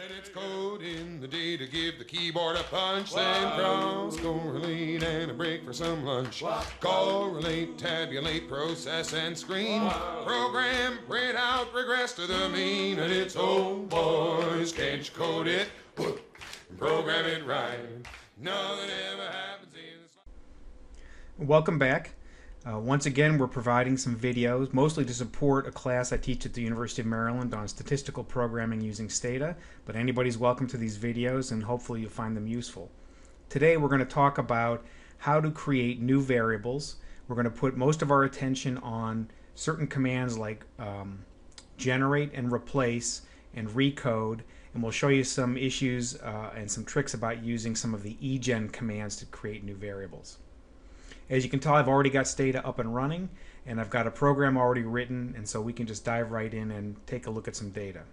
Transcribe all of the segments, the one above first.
And it's code in the data, give the keyboard a punch, then cross, correlate, and a break for some lunch. Correlate, tabulate, process, and screen. Program, print out, regress to the mean. And it's, oh boys, can't you code it? Program it right. Nothing ever happens in the... Welcome back. Once again, we're providing some videos, mostly to support a class I teach at the University of Maryland on statistical programming using Stata, but anybody's welcome to these videos and hopefully you'll find them useful. Today we're going to talk about how to create new variables. We're going to put most of our attention on certain commands like generate and replace and recode, and we'll show you some issues and some tricks about using some of the egen commands to create new variables. As you can tell, I've already got Stata up and running, and I've got a program already written, and so we can just dive right in and take a look at some data.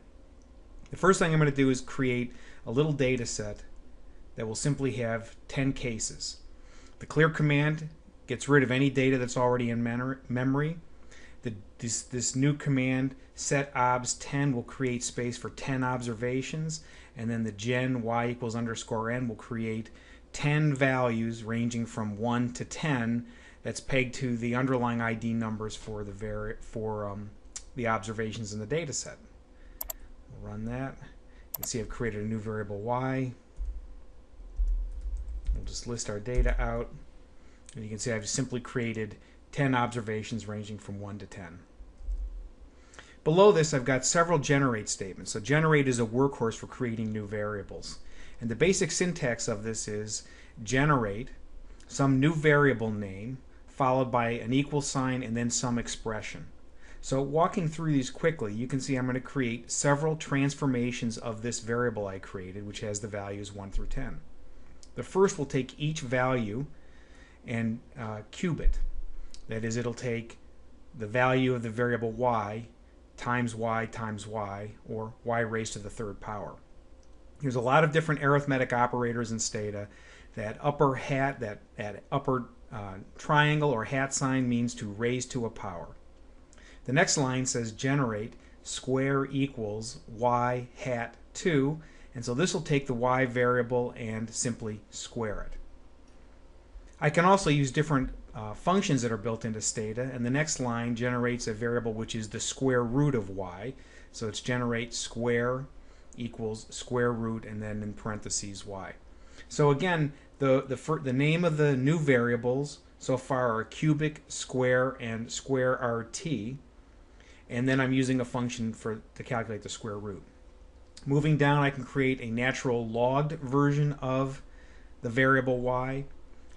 The first thing I'm going to do is create a little data set that will simply have 10 cases. The clear command gets rid of any data that's already in memory. This new command, set obs 10, will create space for 10 observations, and then the gen y equals underscore n will create 10 values ranging from 1 to 10 that's pegged to the underlying ID numbers for the observations in the data set. We'll run that. You can see I've created a new variable y. We'll just list our data out. And you can see I've simply created 10 observations ranging from 1 to 10. Below this, I've got several generate statements. So generate is a workhorse for creating new variables. And the basic syntax of this is generate some new variable name followed by an equal sign and then some expression. So walking through these quickly, you can see I'm going to create several transformations of this variable I created, which has the values 1 through 10. The first will take each value and cube it. That is, it'll take the value of the variable y, or y raised to the third power. There's a lot of different arithmetic operators in Stata. That upper triangle or hat sign means to raise to a power. The next line says generate square equals y hat 2, and so this will take the y variable and simply square it. I can also use different functions that are built into Stata, and the next line generates a variable which is the square root of y. So it's generate square equals square root and then in parentheses y. So again, the name of the new variables so far are cubic, square, and square rt, and then I'm using a function to calculate the square root. Moving down, I can create a natural logged version of the variable y.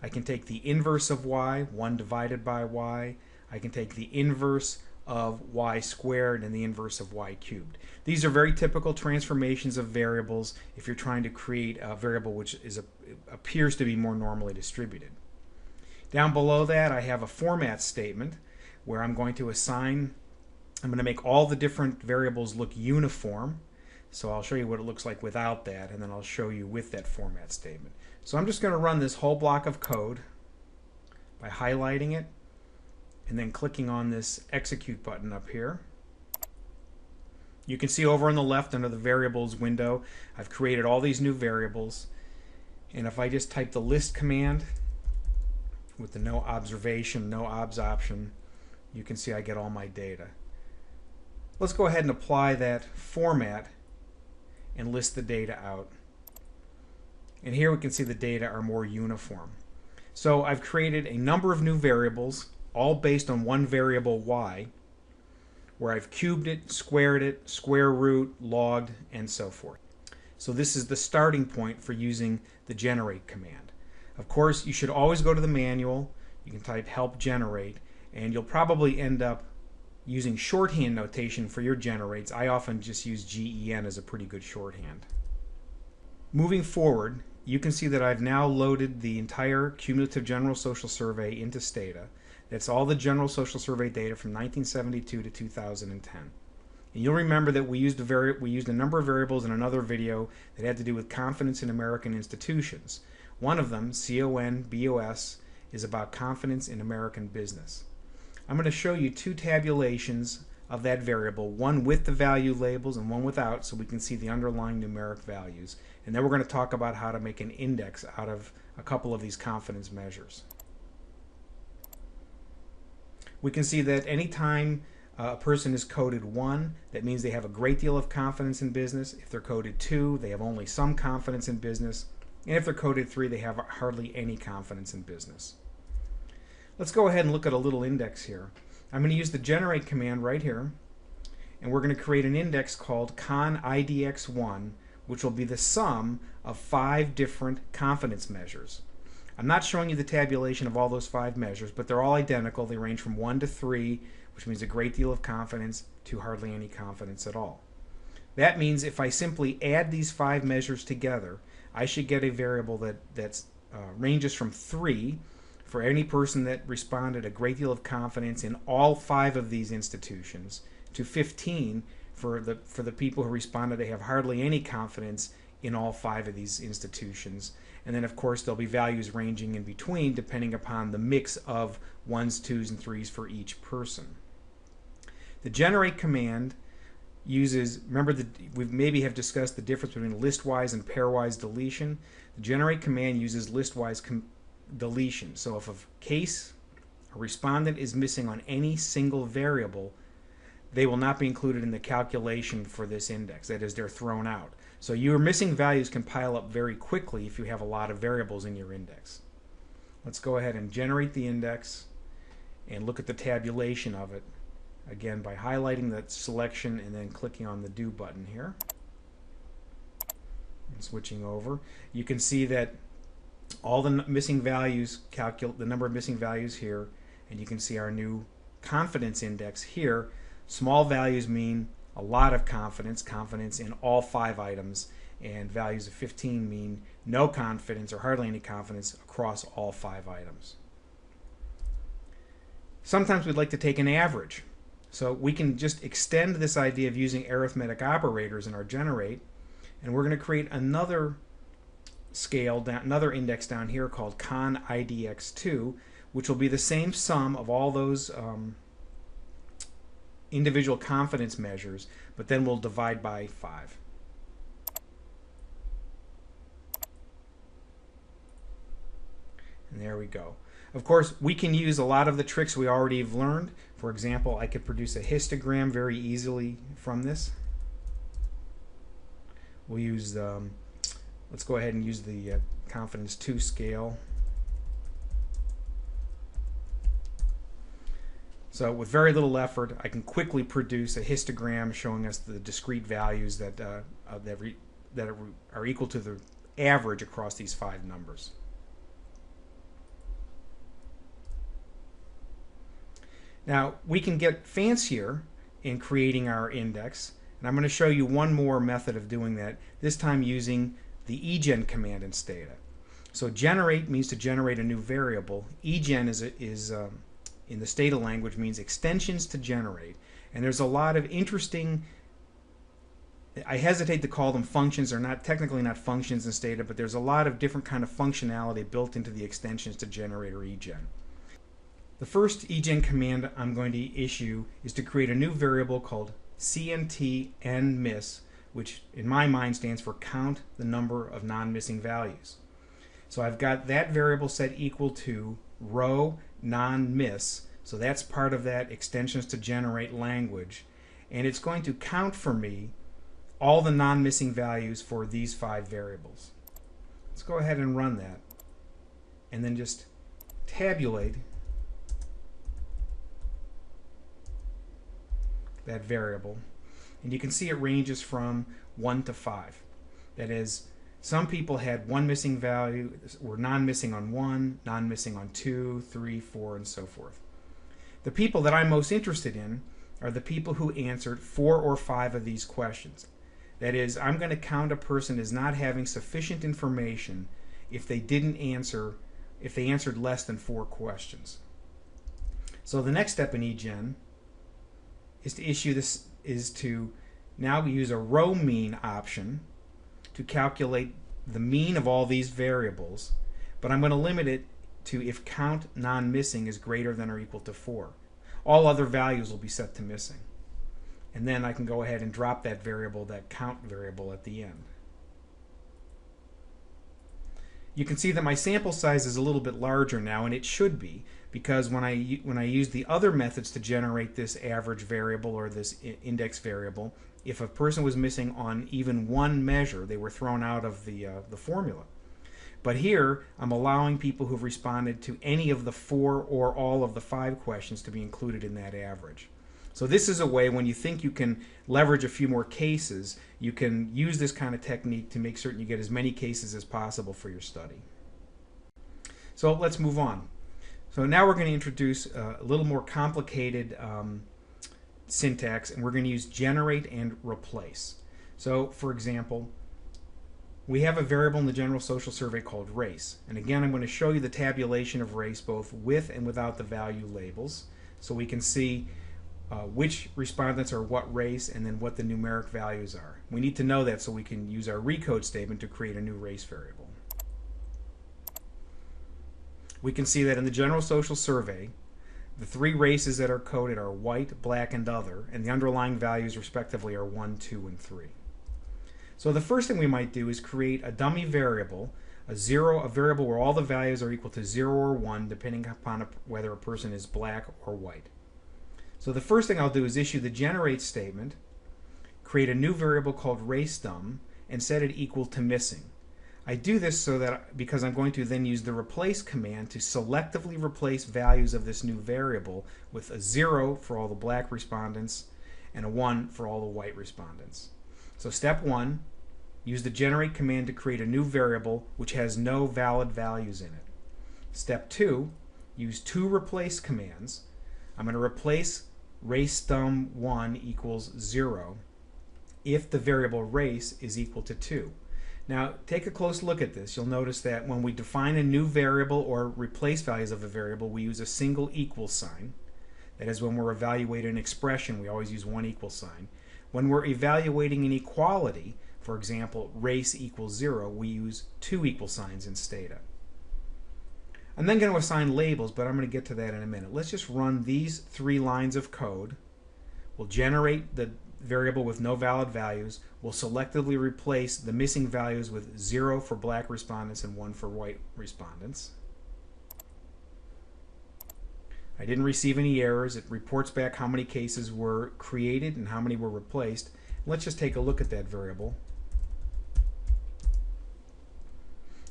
I can take the inverse of y, 1 divided by y. I can take the inverse of y squared and the inverse of y cubed. These are very typical transformations of variables if you're trying to create a variable which appears to be more normally distributed. Down below that, I have a format statement where I'm going to make all the different variables look uniform. So I'll show you what it looks like without that, and then I'll show you with that format statement. So I'm just going to run this whole block of code by highlighting it and then clicking on this execute button up here. You can see over on the left under the variables window, I've created all these new variables, and if I just type the list command with the no observation, no obs option, you can see I get all my data. Let's go ahead and apply that format and list the data out. And here we can see the data are more uniform. So I've created a number of new variables, all based on one variable y, where I've cubed it, squared it, square root, logged, and so forth. So this is the starting point for using the generate command. Of course, you should always go to the manual. You can type help generate, and you'll probably end up using shorthand notation for your generates. I often just use gen as a pretty good shorthand. Moving forward, you can see that I've now loaded the entire cumulative general social survey into Stata. That's all the general social survey data from 1972 to 2010. And you'll remember that we used a number of variables in another video that had to do with confidence in American institutions. One of them, CONBOS, is about confidence in American business. I'm going to show you two tabulations of that variable, one with the value labels and one without, so we can see the underlying numeric values. And then we're going to talk about how to make an index out of a couple of these confidence measures. We can see that anytime a person is coded 1, that means they have a great deal of confidence in business. If they're coded 2, they have only some confidence in business. And if they're coded 3, they have hardly any confidence in business. Let's go ahead and look at a little index here. I'm going to use the generate command right here, and we're going to create an index called conIDX1, which will be the sum of 5 different confidence measures. I'm not showing you the tabulation of all those 5 measures, but they're all identical. They range from 1 to 3, which means a great deal of confidence to hardly any confidence at all. That means if I simply add these 5 measures together, I should get a variable that ranges from 3 for any person that responded a great deal of confidence in all 5 of these institutions, to 15 for the people who responded they have hardly any confidence in all 5 of these institutions. And then of course there'll be values ranging in between depending upon the mix of 1s, 2s, and 3s for each person. The generate command uses, remember that we maybe have discussed the difference between listwise and pairwise deletion. The generate command uses listwise deletion. So if a case, a respondent is missing on any single variable, they will not be included in the calculation for this index. That is, they're thrown out. So your missing values can pile up very quickly if you have a lot of variables in your index. Let's go ahead and generate the index and look at the tabulation of it. Again, by highlighting that selection and then clicking on the do button here. And switching over, you can see that all the missing values, the number of missing values here, and you can see our new confidence index here. Small values mean a lot of confidence in all 5 items, and values of 15 mean no confidence or hardly any confidence across all 5 items. Sometimes we'd like to take an average. So we can just extend this idea of using arithmetic operators in our generate, and we're going to create another scale, another index down here called conIDX2, which will be the same sum of all those individual confidence measures, but then we'll divide by 5. And there we go. Of course, we can use a lot of the tricks we already have learned. For example, I could produce a histogram very easily from this. We'll use, let's go ahead and use the confidence 2 scale. So with very little effort, I can quickly produce a histogram showing us the discrete values that are equal to the average across these 5 numbers. Now, we can get fancier in creating our index, and I'm going to show you one more method of doing that, this time using the egen command in Stata. So generate means to generate a new variable. Egen is in the Stata language means extensions to generate, and there's a lot of interesting, I hesitate to call them functions. They're not technically not functions in Stata, but there's a lot of different kind of functionality built into the extensions to generate or egen. The first egen command I'm going to issue is to create a new variable called CNT_NMISS, which in my mind stands for count the number of non-missing values. So I've got that variable set equal to row non-miss, so that's part of that extensions to generate language, and it's going to count for me all the non-missing values for these 5 variables. Let's go ahead and run that, and then just tabulate that variable, and you can see it ranges from 1 to 5. That is, some people had 1 missing value, were non-missing on 1, non-missing on 2, 3, 4, and so forth. The people that I'm most interested in are the people who answered 4 or 5 of these questions. That is, I'm going to count a person as not having sufficient information if they answered less than 4 questions. So the next step in egen is to now use a row mean option to calculate the mean of all these variables, but I'm going to limit it to if count non-missing is greater than or equal to 4. All other values will be set to missing. and then I can go ahead and drop that variable, that count variable, at the end. You can see that my sample size is a little bit larger now, and it should be, because when I use the other methods to generate this average variable or this index variable, if a person was missing on even one measure, they were thrown out of the formula. But here, I'm allowing people who've responded to any of the 4 or all of the 5 questions to be included in that average. So this is a way, when you think you can leverage a few more cases, you can use this kind of technique to make certain you get as many cases as possible for your study. So let's move on. So now we're going to introduce a little more complicated syntax, and we're going to use generate and replace. So for example, we have a variable in the General Social Survey called race. And again, I'm going to show you the tabulation of race both with and without the value labels, so we can see which respondents are what race and then what the numeric values are. We need to know that so we can use our recode statement to create a new race variable. We can see that in the General Social Survey, the 3 races that are coded are white, black, and other, and the underlying values respectively are 1, 2, and 3. So the first thing we might do is create a dummy variable, a variable where all the values are equal to 0 or 1, depending upon whether a person is black or white. So the first thing I'll do is issue the generate statement, create a new variable called raceDum, and set it equal to missing. I do this because I'm going to then use the replace command to selectively replace values of this new variable with a 0 for all the black respondents and a 1 for all the white respondents. So step 1, use the generate command to create a new variable which has no valid values in it. Step 2, use 2 replace commands. I'm going to replace raceDum1 equals 0 if the variable race is equal to 2. Now take a close look at this. You'll notice that when we define a new variable or replace values of a variable, we use a single equal sign. That is, when we're evaluating an expression, we always use one equal sign. When we're evaluating an equality, for example, race equals 0, we use 2 equal signs in Stata. I'm then going to assign labels, but I'm going to get to that in a minute. Let's just run these 3 lines of code. We'll generate the variable with no valid values. We'll selectively replace the missing values with 0 for black respondents and 1 for white respondents. I didn't receive any errors. It reports back how many cases were created and how many were replaced. Let's just take a look at that variable.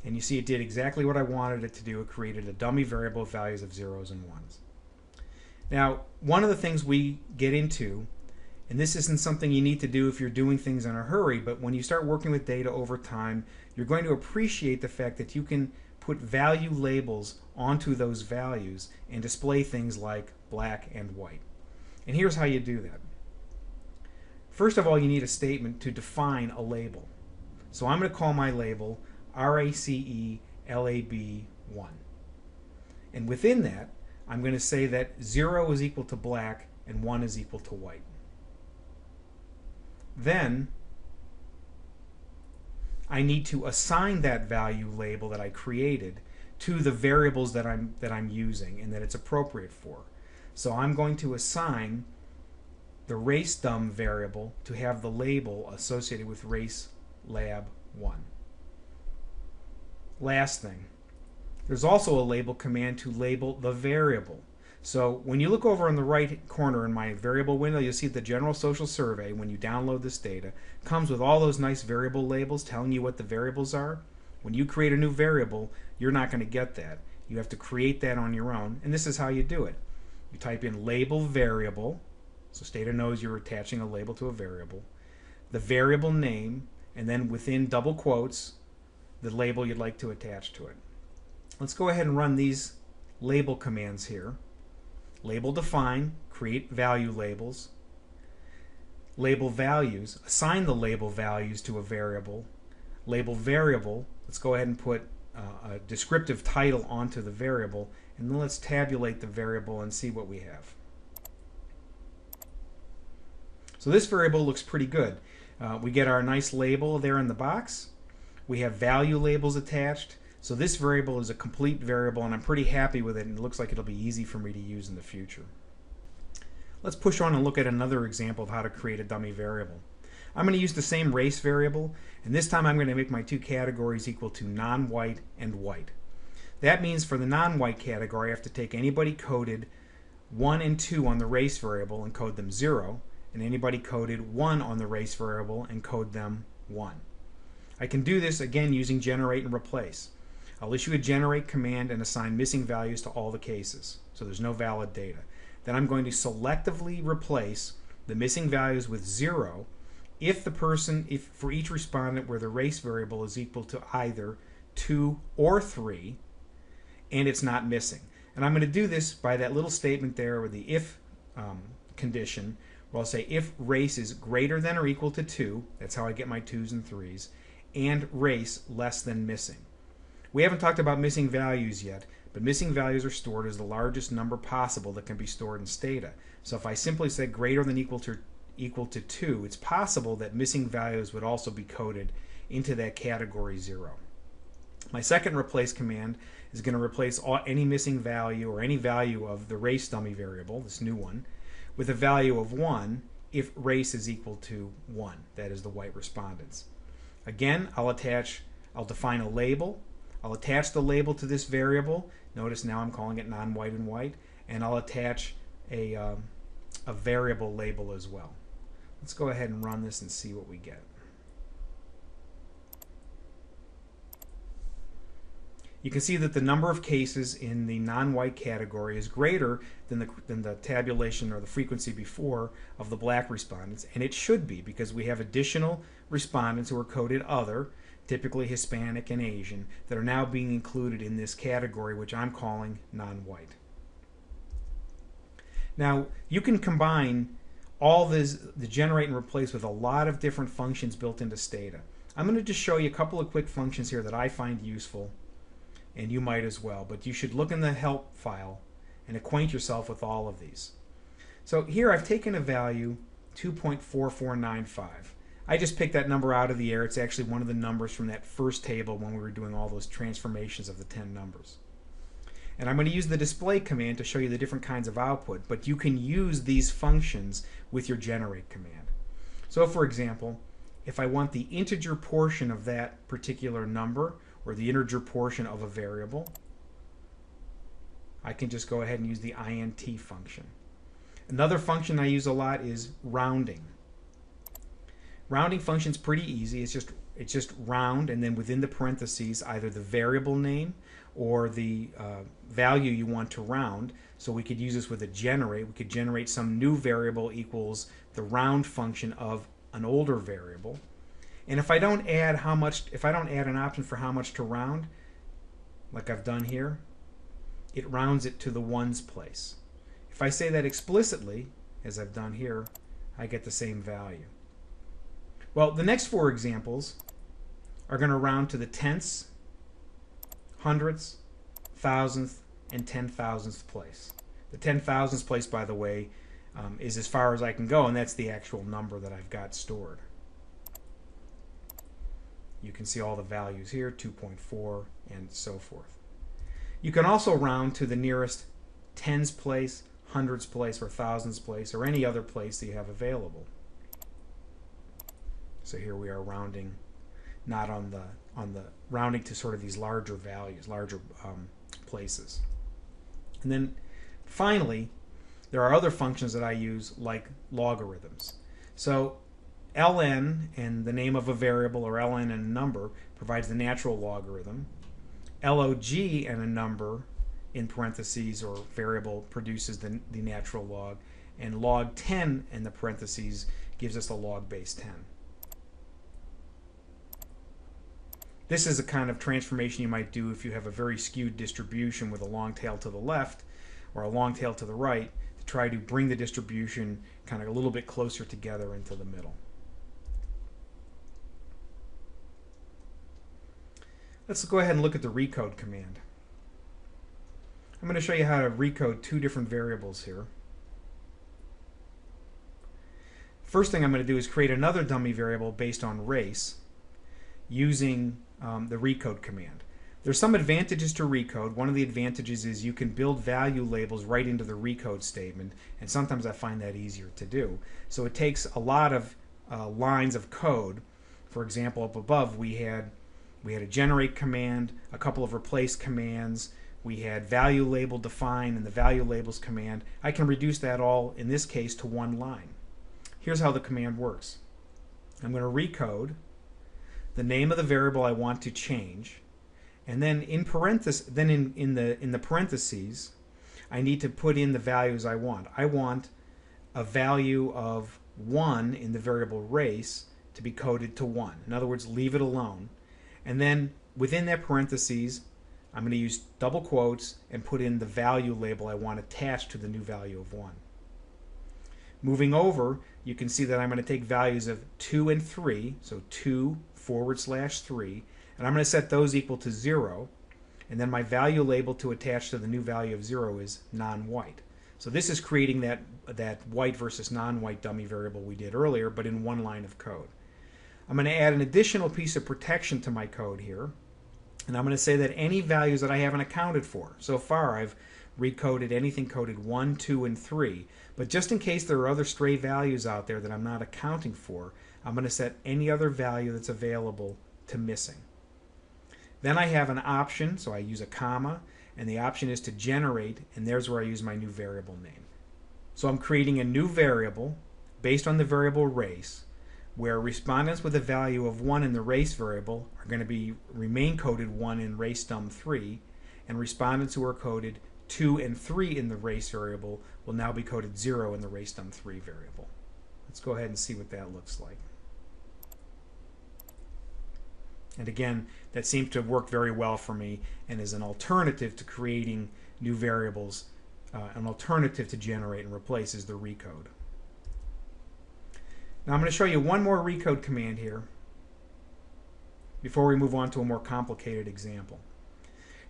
And you see it did exactly what I wanted it to do. It created a dummy variable with values of 0s and 1s. Now, one of the things we get into, and this isn't something you need to do if you're doing things in a hurry, but when you start working with data over time, you're going to appreciate the fact that you can put value labels onto those values and display things like black and white. And here's how you do that. First of all, you need a statement to define a label. So I'm going to call my label RACELAB1. And within that, I'm going to say that 0 is equal to black and 1 is equal to white. Then I need to assign that value label that I created to the variables that I'm using and that it's appropriate for. So I'm going to assign the raceDum variable to have the label associated with racelab1. Last thing, there's also a label command to label the variable. So when you look over in the right corner in my variable window, you'll see the General Social Survey, when you download this data, comes with all those nice variable labels telling you what the variables are. When you create a new variable, you're not going to get that. You have to create that on your own, and this is how you do it. You type in label variable, so Stata knows you're attaching a label to a variable, the variable name, and then within double quotes, the label you'd like to attach to it. Let's go ahead and run these label commands here. Label define, create value labels. Label values, assign the label values to a variable. Label variable, let's go ahead and put a descriptive title onto the variable, and then let's tabulate the variable and see what we have. So this variable looks pretty good. We get our nice label there in the box. We have value labels attached. So this variable is a complete variable, and I'm pretty happy with it, and it looks like it'll be easy for me to use in the future. Let's push on and look at another example of how to create a dummy variable. I'm going to use the same race variable, and this time I'm going to make my two categories equal to non-white and white. That means for the non-white category, I have to take anybody coded 1 and 2 on the race variable and code them 0, and anybody coded 1 on the race variable and code them 1. I can do this again using generate and replace. I'll issue a generate command and assign missing values to all the cases, so there's no valid data. Then I'm going to selectively replace the missing values with 0 if for each respondent where the race variable is equal to either 2 or 3 and it's not missing. And I'm going to do this by that little statement there with the if condition, where I'll say if race is greater than or equal to 2, that's how I get my 2s and 3s, and race less than missing. We haven't talked about missing values yet, but missing values are stored as the largest number possible that can be stored in Stata. So if I simply say greater than equal to 2, it's possible that missing values would also be coded into that category 0. My second replace command is going to replace any missing value or any value of the race dummy variable, this new one, with a value of 1 if race is equal to 1, that is the white respondents. Again, I'll define a label. I'll attach the label to this variable. Notice now I'm calling it non-white and white, and I'll attach a variable label as well. Let's go ahead and run this and see what we get. You can see that the number of cases in the non-white category is greater than the tabulation or the frequency before of the black respondents, and it should be because we have additional respondents who are coded other, typically Hispanic and Asian, that are now being included in this category, which I'm calling non-white. Now, you can combine all the generate and replace with a lot of different functions built into Stata. I'm going to just show you a couple of quick functions here that I find useful, and you might as well, but you should look in the help file and acquaint yourself with all of these. So here I've taken a value 2.4495. I just picked that number out of the air. It's actually one of the numbers from that first table when we were doing all those transformations of the 10 numbers. And I'm going to use the display command to show you the different kinds of output, but you can use these functions with your generate command. So for example, if I want the integer portion of that particular number, or the integer portion of a variable, I can just go ahead and use the int function. Another function I use a lot is rounding. Rounding function is pretty easy. It's just round, and then within the parentheses either the variable name or the value you want to round. So we could use this with a generate. We could generate some new variable equals the round function of an older variable. And if I don't add an option for how much to round, like I've done here, it rounds it to the ones place. If I say that explicitly, as I've done here, I get the same value. Well, the next 4 examples are going to round to the tenths, hundredths, thousandth, and 10,000th place. The 10,000th place, by the way, is as far as I can go, and that's the actual number that I've got stored. You can see all the values here, 2.4 and so forth. You can also round to the nearest tens place, hundreds place, or thousands place, or any other place that you have available. So here we are rounding, not on the rounding to sort of these larger values, larger places. And then finally, there are other functions that I use like logarithms. So ln and the name of a variable, or ln and a number, provides the natural logarithm. log and a number in parentheses or variable produces the natural log, and log 10 in the parentheses gives us a log base 10. This is a kind of transformation you might do if you have a very skewed distribution with a long tail to the left or a long tail to the right, to try to bring the distribution kind of a little bit closer together into the middle. Let's go ahead and look at the recode command. I'm going to show you how to recode 2 different variables here. First thing I'm going to do is create another dummy variable based on race using the recode command. There's some advantages to recode. One of the advantages is you can build value labels right into the recode statement, and sometimes I find that easier to do. So it takes a lot of lines of code. For example, up above we had a generate command, a couple of replace commands, we had value label define and the value labels command. I can reduce that all, in this case, to one line. Here's how the command works. I'm going to recode the name of the variable I want to change, and then in parentheses, in the parentheses, I need to put in the values I want. I want a value of 1 in the variable race to be coded to 1. In other words, leave it alone. And then within that parentheses, I'm going to use double quotes and put in the value label I want attached to the new value of 1. Moving over, you can see that I'm going to take values of 2 and 3, so 2/3, and I'm going to set those equal to 0, and then my value label to attach to the new value of 0 is non-white. So this is creating that white versus non-white dummy variable we did earlier, but in one line of code. I'm going to add an additional piece of protection to my code here, and I'm going to say that any values that I haven't accounted for. So far I've recoded anything coded 1, 2, and 3, but just in case there are other stray values out there that I'm not accounting for, I'm going to set any other value that's available to missing. Then I have an option, so I use a comma, and the option is to generate, and there's where I use my new variable name. So I'm creating a new variable based on the variable race, where respondents with a value of 1 in the race variable are going to remain coded 1 in race dum3, and respondents who are coded 2 and 3 in the race variable will now be coded 0 in the race dum3 variable. Let's go ahead and see what that looks like. And again, that seems to have worked very well for me and is an alternative to creating new variables, an alternative to generate and replace is the recode. Now I'm going to show you one more recode command here before we move on to a more complicated example.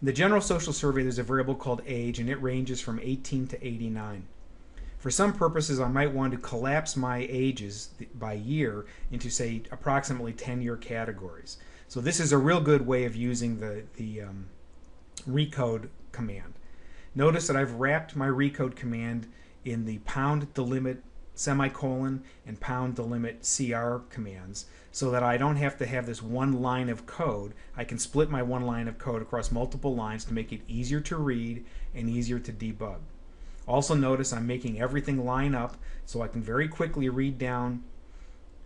In the General Social Survey there's a variable called age, and it ranges from 18 to 89. For some purposes I might want to collapse my ages by year into, say, approximately 10-year categories. So this is a real good way of using the recode command. Notice that I've wrapped my recode command in the #delimit semicolon and #delimit CR commands so that I don't have to have this one line of code. I can split my one line of code across multiple lines to make it easier to read and easier to debug. Also notice I'm making everything line up so I can very quickly read down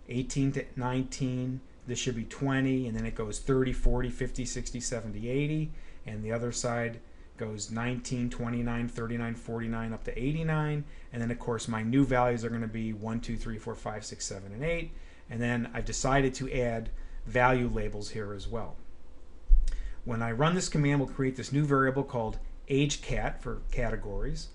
18 to 19. This should be 20, and then it goes 30, 40, 50, 60, 70, 80, and the other side goes 19, 29, 39, 49 up to 89, and then of course my new values are going to be 1, 2, 3, 4, 5, 6, 7, and 8, and then I've decided to add value labels here as well. When I run this command, we'll create this new variable called agecat for categories.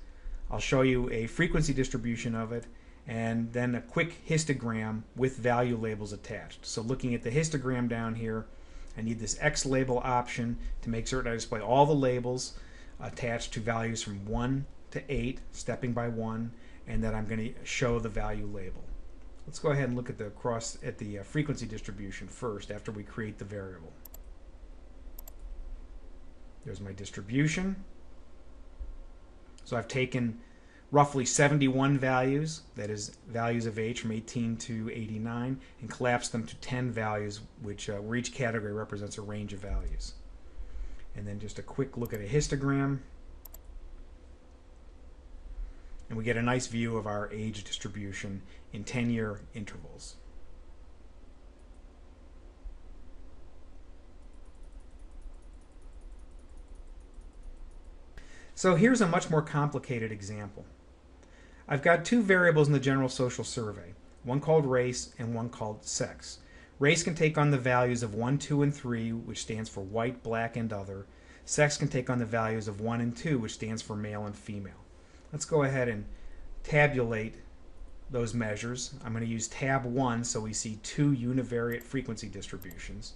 I'll show you a frequency distribution of it, and then a quick histogram with value labels attached. So looking at the histogram down here, I need this X label option to make certain I display all the labels attached to values from 1 to 8, stepping by 1, and that I'm going to show the value label. Let's go ahead and look at the frequency distribution first after we create the variable. There's my distribution. So I've taken roughly 71 values, that is values of age from 18 to 89, and collapsed them to 10 values, which where each category represents a range of values. And then just a quick look at a histogram, and we get a nice view of our age distribution in 10-year intervals. So here's a much more complicated example. I've got two variables in the General Social Survey, one called race and one called sex. Race can take on the values of 1, 2, and 3, which stands for white, black, and other. Sex can take on the values of 1 and 2, which stands for male and female. Let's go ahead and tabulate those measures. I'm going to use tab 1 so we see two univariate frequency distributions,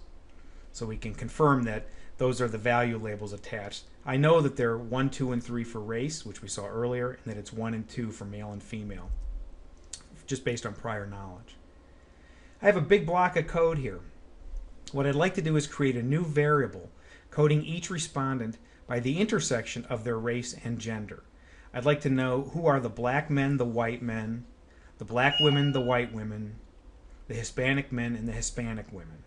so we can confirm that those are the value labels attached. I know that they're 1, 2, and 3 for race, which we saw earlier, and that it's 1 and 2 for male and female, just based on prior knowledge. I have a big block of code here. What I'd like to do is create a new variable coding each respondent by the intersection of their race and gender. I'd like to know who are the black men, the white men, the black women, the white women, the Hispanic men, and the Hispanic women.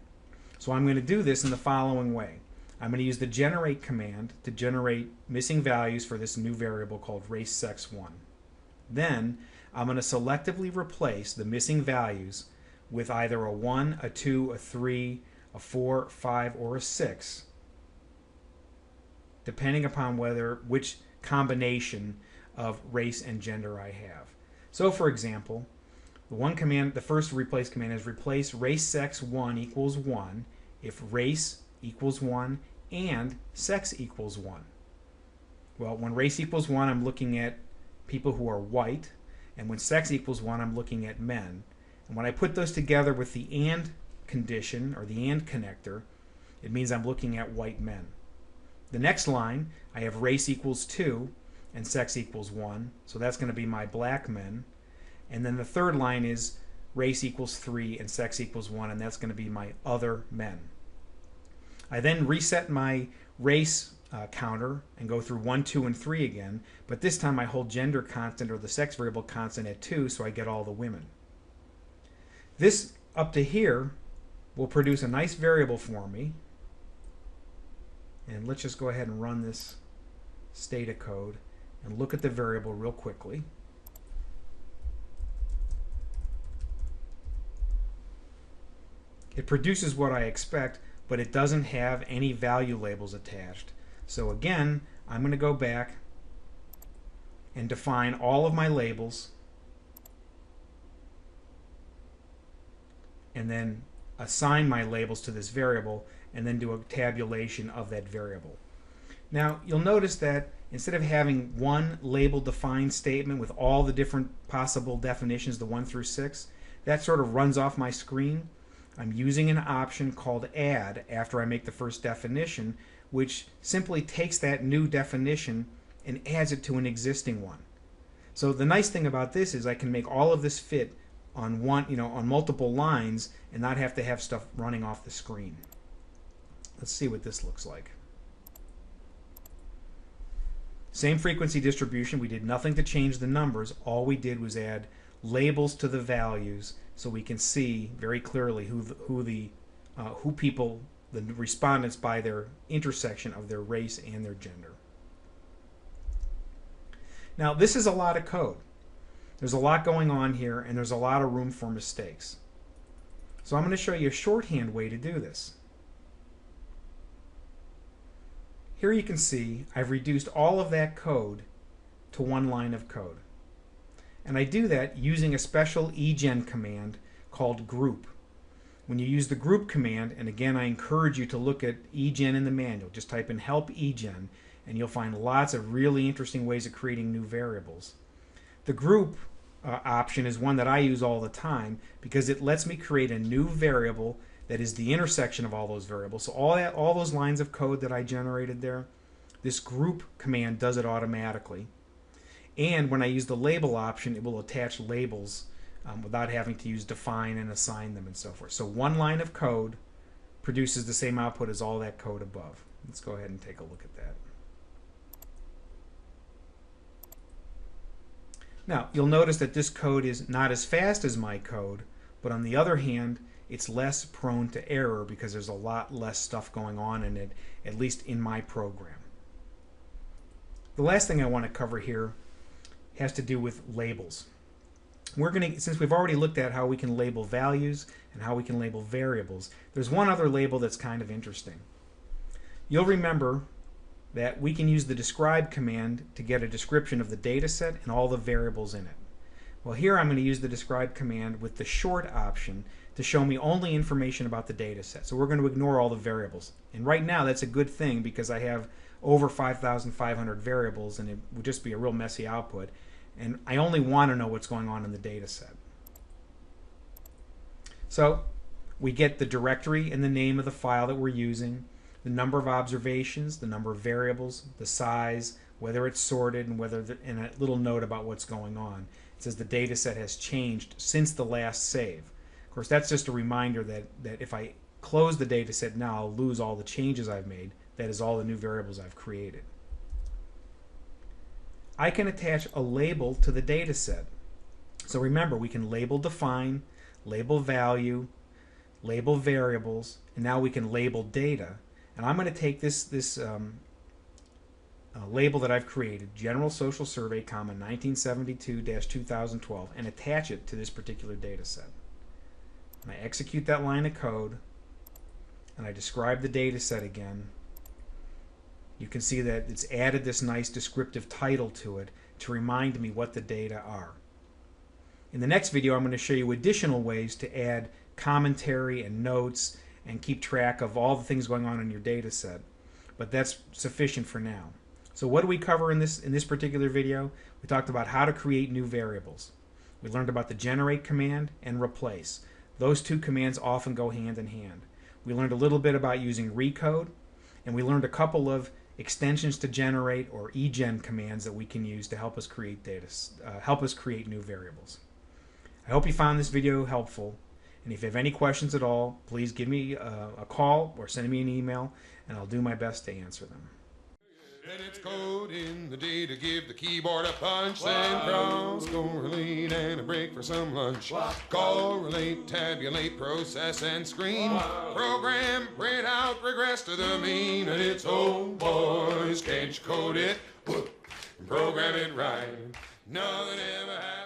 So I'm going to do this in the following way. I'm going to use the generate command to generate missing values for this new variable called race sex 1. Then I'm going to selectively replace the missing values with either a 1, a 2, a 3, a 4, 5, or a 6, depending upon which combination of race and gender I have. So for example, the first replace command is replace race sex 1 equals 1 if race equals 1 and sex equals 1. Well, when race equals 1, I'm looking at people who are white, and when sex equals 1, I'm looking at men. And when I put those together with the and condition, or the and connector, it means I'm looking at white men. The next line, I have race equals 2 and sex equals 1, so that's going to be my black men. And then the third line is race equals 3 and sex equals 1, and that's going to be my other men. I then reset my race counter and go through 1, 2, and 3 again, but this time I hold gender constant or the sex variable constant at 2, so I get all the women. This up to here will produce a nice variable for me. And let's just go ahead and run this Stata code and look at the variable real quickly. It produces what I expect, but it doesn't have any value labels attached. So again, I'm going to go back and define all of my labels and then assign my labels to this variable and then do a tabulation of that variable. Now you'll notice that instead of having one label defined statement with all the different possible definitions, the 1 through 6, that sort of runs off my screen. I'm using an option called add after I make the first definition, which simply takes that new definition and adds it to an existing one. So the nice thing about this is I can make all of this fit on on multiple lines and not have to have stuff running off the screen. Let's see what this looks like. Same frequency distribution. We did nothing to change the numbers. All we did was add labels to the values so we can see very clearly who people, the respondents, by their intersection of their race and their gender. Now this is a lot of code. There's a lot going on here and there's a lot of room for mistakes. So I'm going to show you a shorthand way to do this. Here you can see I've reduced all of that code to one line of code. And I do that using a special egen command called group. When you use the group command, and again I encourage you to look at egen in the manual, just type in help egen and you'll find lots of really interesting ways of creating new variables. The group option is one that I use all the time because it lets me create a new variable that is the intersection of all those variables. So all those lines of code that I generated there, this group command does it automatically. And when I use the label option, it will attach labels without having to use define and assign them and so forth. So one line of code produces the same output as all that code above. Let's go ahead and take a look at that. Now, you'll notice that this code is not as fast as my code, but on the other hand, it's less prone to error because there's a lot less stuff going on in it, at least in my program. The last thing I want to cover here has to do with labels. Since we've already looked at how we can label values and how we can label variables, there's one other label that's kind of interesting. You'll remember that we can use the describe command to get a description of the data set and all the variables in it. Well, here I'm going to use the describe command with the short option to show me only information about the data set. So we're going to ignore all the variables. And right now that's a good thing because I have over 5,500 variables and it would just be a real messy output. And I only want to know what's going on in the data set. So we get the directory and the name of the file that we're using, the number of observations, the number of variables, the size, whether it's sorted, and and a little note about what's going on. It says the data set has changed since the last save. Of course, that's just a reminder that if I close the data set now, I'll lose all the changes I've made. That is all the new variables I've created. I can attach a label to the data set. So remember, we can label define, label value, label variables, and now we can label data. And I'm going to take this label that I've created, General Social Survey, 1972-2012, and attach it to this particular data set. And I execute that line of code, and I describe the data set again. You can see that it's added this nice descriptive title to it to remind me what the data are. In the next video, I'm going to show you additional ways to add commentary and notes and keep track of all the things going on in your data set. But that's sufficient for now. So what do we cover in this particular video? We talked about how to create new variables. We learned about the generate command and replace. Those two commands often go hand in hand. We learned a little bit about using recode, and we learned a couple of extensions to generate, or egen commands, that we can use to help us create create new variables. I hope you found this video helpful, and if you have any questions at all, please give me a call or send me an email, and I'll do my best to answer them. Then it's code in the day to give the keyboard a punch. Then cross, correlate, and a break for some lunch. Correlate, tabulate, process, and screen. Program, print out, regress to the mean. And it's, oh boys, can't you code it? Program it right. Nothing ever happened.